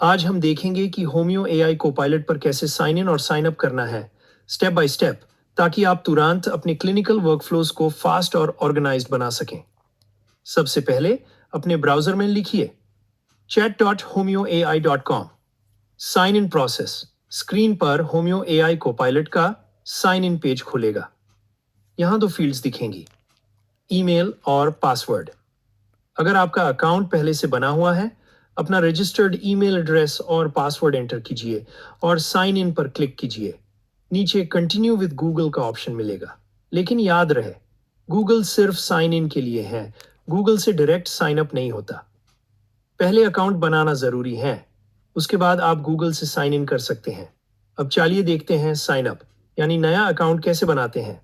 आज हम देखेंगे कि होमियो एआई कोपायलट पर कैसे साइन इन और साइन अप करना है, स्टेप बाय स्टेप, ताकि आप तुरंत अपने क्लिनिकल वर्कफ्लोज को फास्ट और ऑर्गेनाइज्ड बना सकें। सबसे पहले अपने ब्राउजर में लिखिए chat.homeoai.com। Sign in process. Screen पर होमियो एआई कोपायलट का साइन इन पेज खुलेगा। यहां दो फील्ड्स दिखेंगी, ईमेल और पासवर्ड। अगर आपका अकाउंट पहले से बना हुआ है, अपना रजिस्टर्ड ईमेल एड्रेस और पासवर्ड एंटर कीजिए और साइन इन पर क्लिक कीजिए। नीचे कंटिन्यू विद गूगल का ऑप्शन मिलेगा, लेकिन याद रहे, गूगल सिर्फ साइन इन के लिए है, गूगल से डायरेक्ट साइन अप नहीं होता। पहले अकाउंट बनाना जरूरी है, उसके बाद आप गूगल से साइन इन कर सकते हैं। अब चलिए देखते हैं साइन अप यानी नया अकाउंट कैसे बनाते हैं।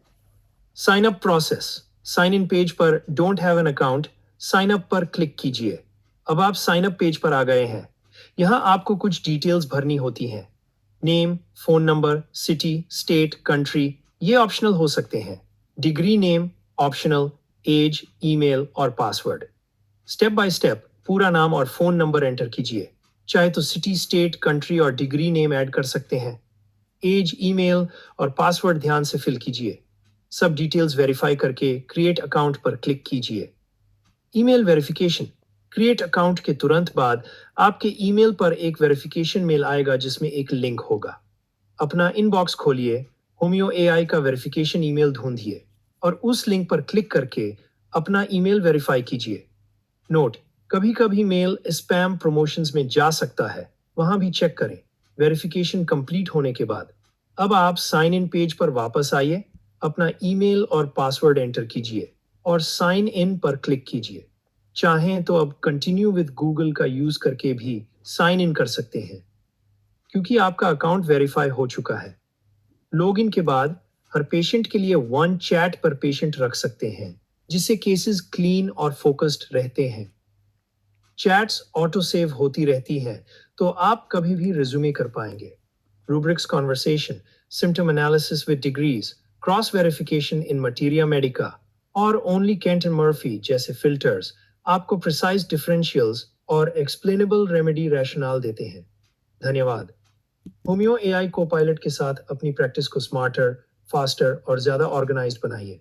Sign up process. Sign in page पर don't have an account, sign up पर क्लिक कीजिए। अब आप साइन अप पेज पर आ गए हैं। यहाँ आपको कुछ डिटेल्स भरनी होती हैं। Name, phone number, city, state, country, ये ऑप्शनल हो सकते हैं। Degree name optional, age, email और पासवर्ड। स्टेप बाय स्टेप पूरा नाम और फोन नंबर एंटर कीजिए। चाहे तो सिटी, स्टेट, कंट्री और डिग्री नेम ऐड कर सकते हैं। एज, ईमेल और पासवर्ड ध्यान से फिल कीजिए। सब डिटेल्स वेरीफाई करके क्रिएट अकाउंट पर क्लिक कीजिए। Email verification. क्रिएट अकाउंट के तुरंत बाद आपके ईमेल पर एक वेरिफिकेशन मेल आएगा जिसमें एक लिंक होगा। अपना इनबॉक्स खोलिए, होमियो एआई का वेरिफिकेशन ईमेल ढूंढिए और उस लिंक पर क्लिक करके अपना ईमेल वेरीफाई कीजिए। नोट, कभी कभी मेल स्पैम प्रमोशंस में जा सकता है, वहां भी चेक करें वेरिफिकेशन कंप्लीट होने के बाद। अब आप साइन इन पेज पर वापस आइए, अपना ईमेल और पासवर्ड एंटर कीजिए और साइन इन पर क्लिक कीजिए। चाहें तो अब कंटिन्यू विद गूगल का यूज करके भी साइन इन कर सकते हैं, क्योंकि आपका अकाउंट वेरीफाई हो चुका है। लॉगिन के बाद हर पेशेंट के लिए वन चैट पर पेशेंट रख सकते हैं, जिससे केसेस क्लीन और फोकस्ड रहते हैं। चैट्स ऑटो सेव होती रहती हैं, तो आप कभी भी रिज्यूमे कर पाएंगे। Rubrics conversation, symptom analysis with degrees, cross verification in materia Medica और ओनली कैंट एंड मर्फी जैसे फिल्टर्स आपको प्रिसाइज डिफरेंशियल्स और एक्सप्लेनेबल रेमेडी रैशनल देते हैं। धन्यवाद। होमियो एआई को पायलट के साथ अपनी प्रैक्टिस को स्मार्टर, फास्टर और ज्यादा ऑर्गेनाइज्ड बनाइए।